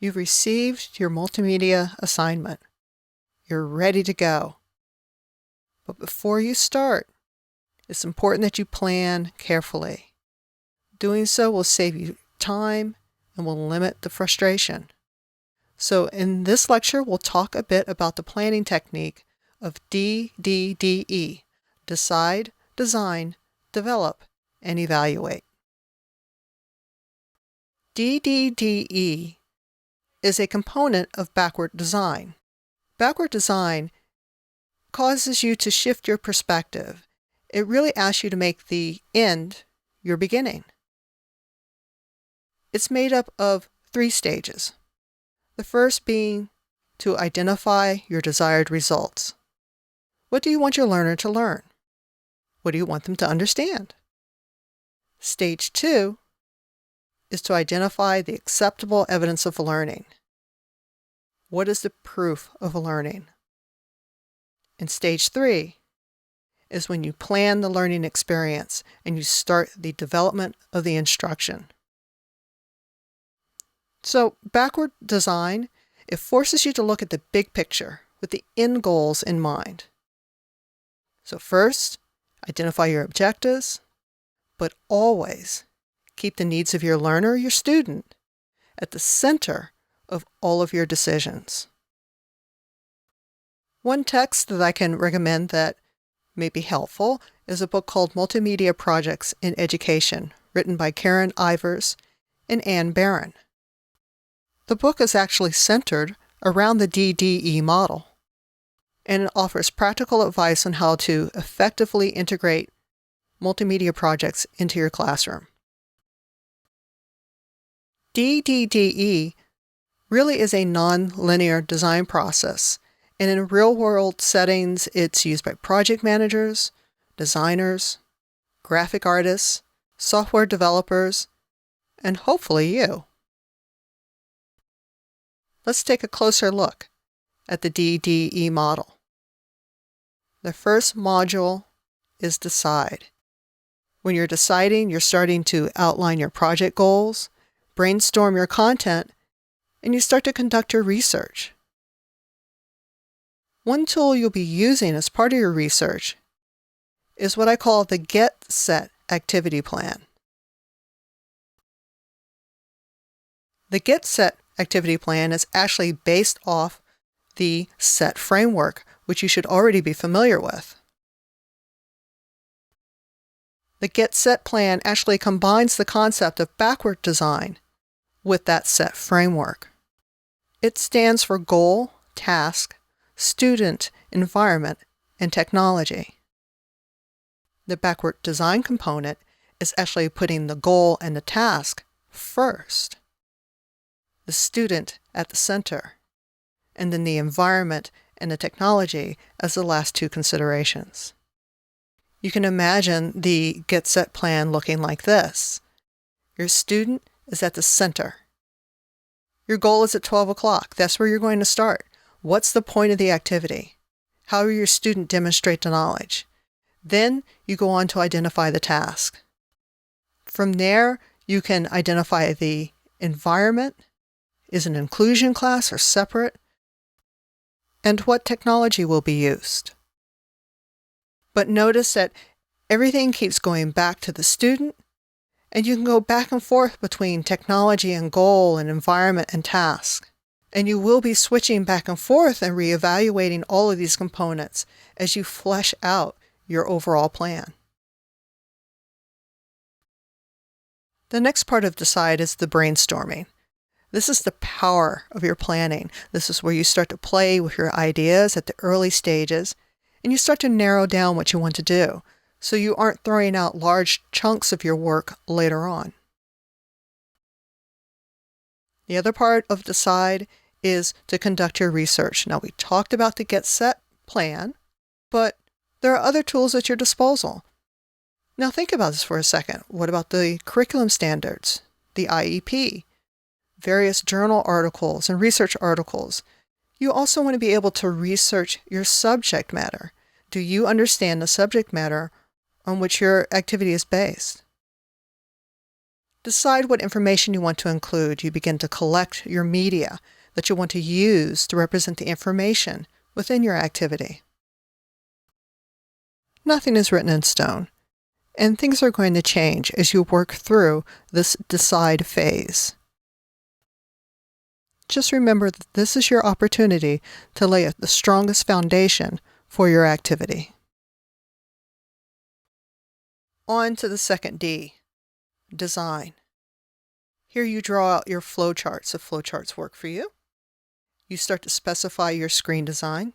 You've received your multimedia assignment. You're ready to go. But before you start, it's important that you plan carefully. Doing so will save you time and will limit the frustration. So in this lecture, we'll talk a bit about the planning technique of DDD-E: Decide, Design, Develop, and Evaluate. DDD-E is a component of backward design. Backward design causes you to shift your perspective. It really asks you to make the end your beginning. It's made up of 3 stages. The first being to identify your desired results. What do you want your learner to learn? What do you want them to understand? Stage 2 is to identify the acceptable evidence of learning. What is the proof of learning? And stage 3 is when you plan the learning experience and you start the development of the instruction. So backward design, it forces you to look at the big picture with the end goals in mind. So first, identify your objectives, but always keep the needs of your learner, your student, at the center of all of your decisions. One text that I can recommend that may be helpful is a book called Multimedia Projects in Education, written by Karen Ivers and Ann Barron. The book is actually centered around the DDE model, and it offers practical advice on how to effectively integrate multimedia projects into your classroom. DDD-E really is a non-linear design process, and in real-world settings, it's used by project managers, designers, graphic artists, software developers, and hopefully you. Let's take a closer look at the DDE model. The first module is Decide. When you're deciding, you're starting to outline your project goals, brainstorm your content, and you start to conduct your research. One tool you'll be using as part of your research is what I call the Get Set activity plan. The Get Set activity plan is actually based off the SET framework, which you should already be familiar with. The Get Set plan actually combines the concept of backward design with that SET framework. It stands for Goal, Task, Student, Environment, and Technology. The backward design component is actually putting the goal and the task first, the student at the center, and then the environment and the technology as the last 2 considerations. You can imagine the Get Set plan looking like this. Your student is at the center. Your goal is at 12 o'clock. That's where you're going to start. What's the point of the activity? How will your student demonstrate the knowledge? Then you go on to identify the task. From there, you can identify the environment. Is an inclusion class or separate? And what technology will be used? But notice that everything keeps going back to the student, and you can go back and forth between technology and goal and environment and task. And you will be switching back and forth and reevaluating all of these components as you flesh out your overall plan. The next part of Decide is the brainstorming. This is the power of your planning. This is where you start to play with your ideas at the early stages, and you start to narrow down what you want to do, so you aren't throwing out large chunks of your work later on. The other part of Decide is to conduct your research. Now, we talked about the Get Set plan, but there are other tools at your disposal. Now, think about this for a second. What about the curriculum standards, the IEP, various journal articles and research articles? You also want to be able to research your subject matter. Do you understand the subject matter on which your activity is based? Decide what information you want to include. You begin to collect your media that you want to use to represent the information within your activity. Nothing is written in stone, and things are going to change as you work through this decide phase. Just remember that this is your opportunity to lay the strongest foundation for your activity. On to the second D, design. Here you draw out your flowcharts if flowcharts work for you. You start to specify your screen design,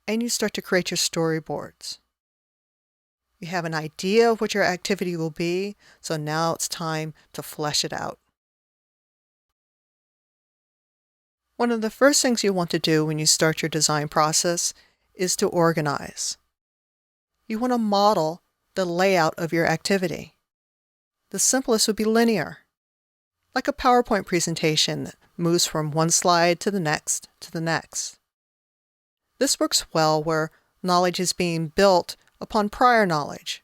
and you start to create your storyboards. You have an idea of what your activity will be, so now it's time to flesh it out. One of the first things you want to do when you start your design process is to organize. You want to model the layout of your activity. The simplest would be linear, like a PowerPoint presentation that moves from one slide to the next to the next. This works well where knowledge is being built upon prior knowledge,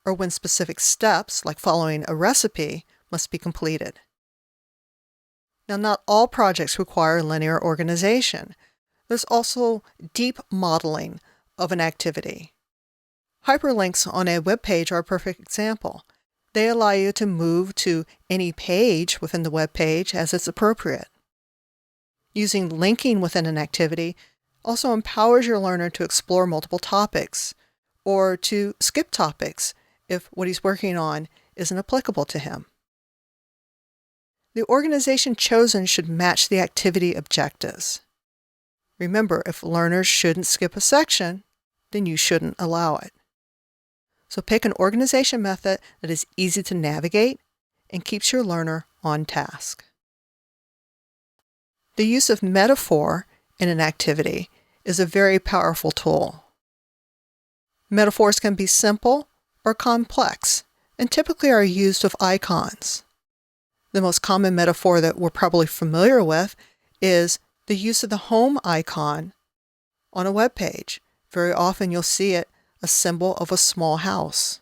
or when specific steps, like following a recipe, must be completed. Now, not all projects require linear organization. There's also deep modeling of an activity. Hyperlinks on a web page are a perfect example. They allow you to move to any page within the web page as it's appropriate. Using linking within an activity also empowers your learner to explore multiple topics, or to skip topics if what he's working on isn't applicable to him. The organization chosen should match the activity objectives. Remember, if learners shouldn't skip a section, then you shouldn't allow it. So pick an organization method that is easy to navigate and keeps your learner on task. The use of metaphor in an activity is a very powerful tool. Metaphors can be simple or complex, and typically are used with icons. The most common metaphor that we're probably familiar with is the use of the home icon on a web page. Very often you'll see it a symbol of a small house.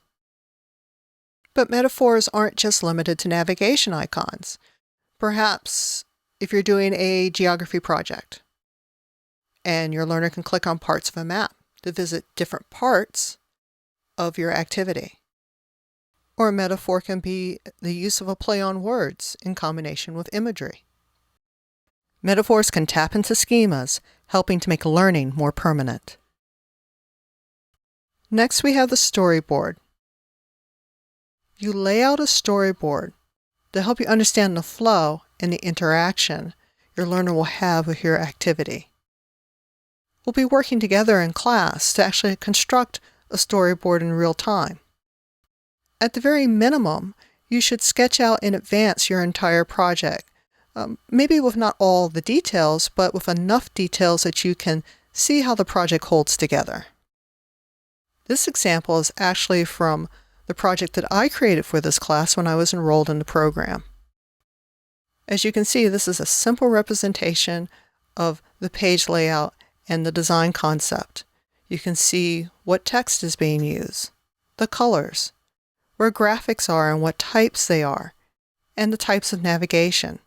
But metaphors aren't just limited to navigation icons. Perhaps if you're doing a geography project and your learner can click on parts of a map to visit different parts of your activity. Or a metaphor can be the use of a play on words in combination with imagery. Metaphors can tap into schemas, helping to make learning more permanent. Next, we have the storyboard. You lay out a storyboard to help you understand the flow and the interaction your learner will have with your activity. We'll be working together in class to actually construct a storyboard in real time. At the very minimum, you should sketch out in advance your entire project, maybe with not all the details, but with enough details that you can see how the project holds together. This example is actually from the project that I created for this class when I was enrolled in the program. As you can see, this is a simple representation of the page layout and the design concept. You can see what text is being used, the colors, where graphics are and what types they are, and the types of navigation.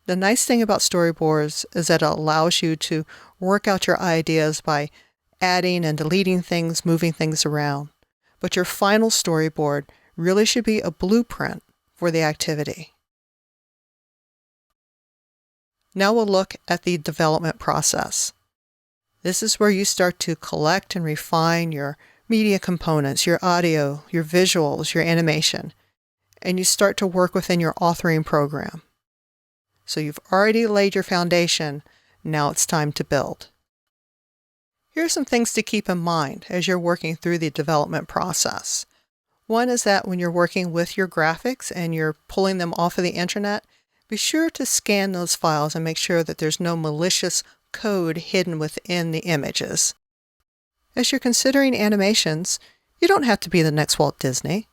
The nice thing about storyboards is that it allows you to work out your ideas by adding and deleting things, moving things around. But your final storyboard really should be a blueprint for the activity. Now we'll look at the development process. This is where you start to collect and refine your media components, your audio, your visuals, your animation, and you start to work within your authoring program. So you've already laid your foundation, now it's time to build. Here are some things to keep in mind as you're working through the development process. One is that when you're working with your graphics and you're pulling them off of the internet, be sure to scan those files and make sure that there's no malicious code hidden within the images. As you're considering animations, you don't have to be the next Walt Disney.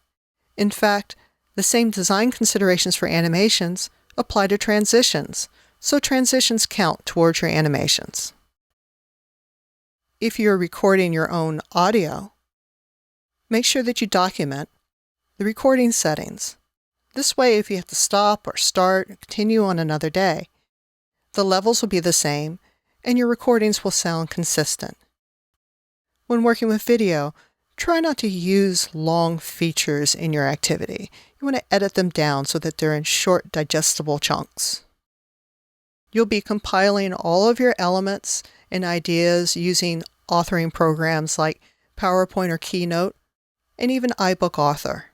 In fact, the same design considerations for animations apply to transitions, so transitions count towards your animations. If you're recording your own audio, make sure that you document the recording settings. This way, if you have to stop or start or continue on another day, the levels will be the same and your recordings will sound consistent. When working with video, try not to use long features in your activity. You want to edit them down so that they're in short, digestible chunks. You'll be compiling all of your elements and ideas using authoring programs like PowerPoint or Keynote, and even iBook Author.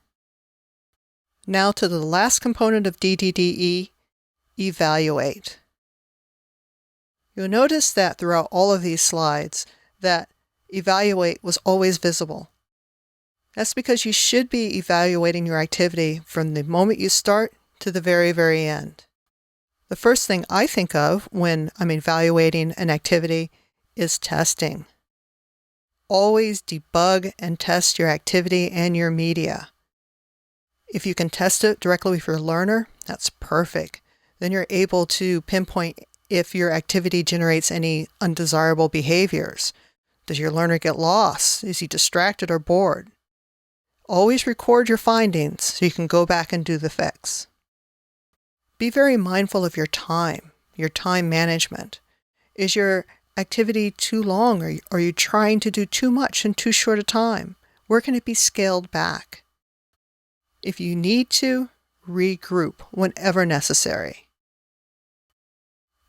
Now to the last component of DDD-E, evaluate. You'll notice that throughout all of these slides that evaluate was always visible. That's because you should be evaluating your activity from the moment you start to the very, very end. The first thing I think of when I'm evaluating an activity is testing. Always debug and test your activity and your media. If you can test it directly with your learner, that's perfect. Then you're able to pinpoint if your activity generates any undesirable behaviors. Does your learner get lost? Is he distracted or bored? Always record your findings so you can go back and do the fix. Be very mindful of your time management. Is your activity too long, or are you trying to do too much in too short a time? Where can it be scaled back? If you need to, regroup whenever necessary.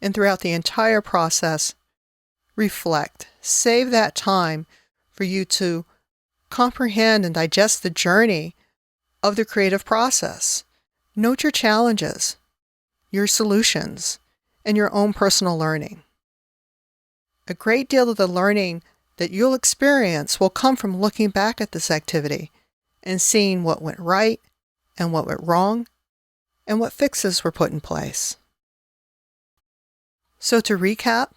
And throughout the entire process, reflect. Save that time for you to comprehend and digest the journey of the creative process. Note your challenges, your solutions, and your own personal learning. A great deal of the learning that you'll experience will come from looking back at this activity and seeing what went right and what went wrong and what fixes were put in place. So to recap,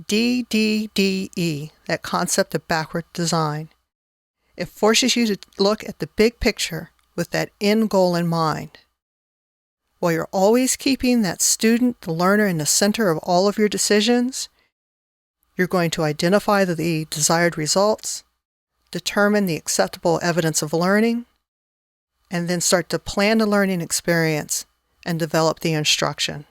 DDD-E, that concept of backward design, it forces you to look at the big picture with that end goal in mind. While you're always keeping that student, the learner, in the center of all of your decisions, you're going to identify the desired results, determine the acceptable evidence of learning, and then start to plan the learning experience and develop the instruction.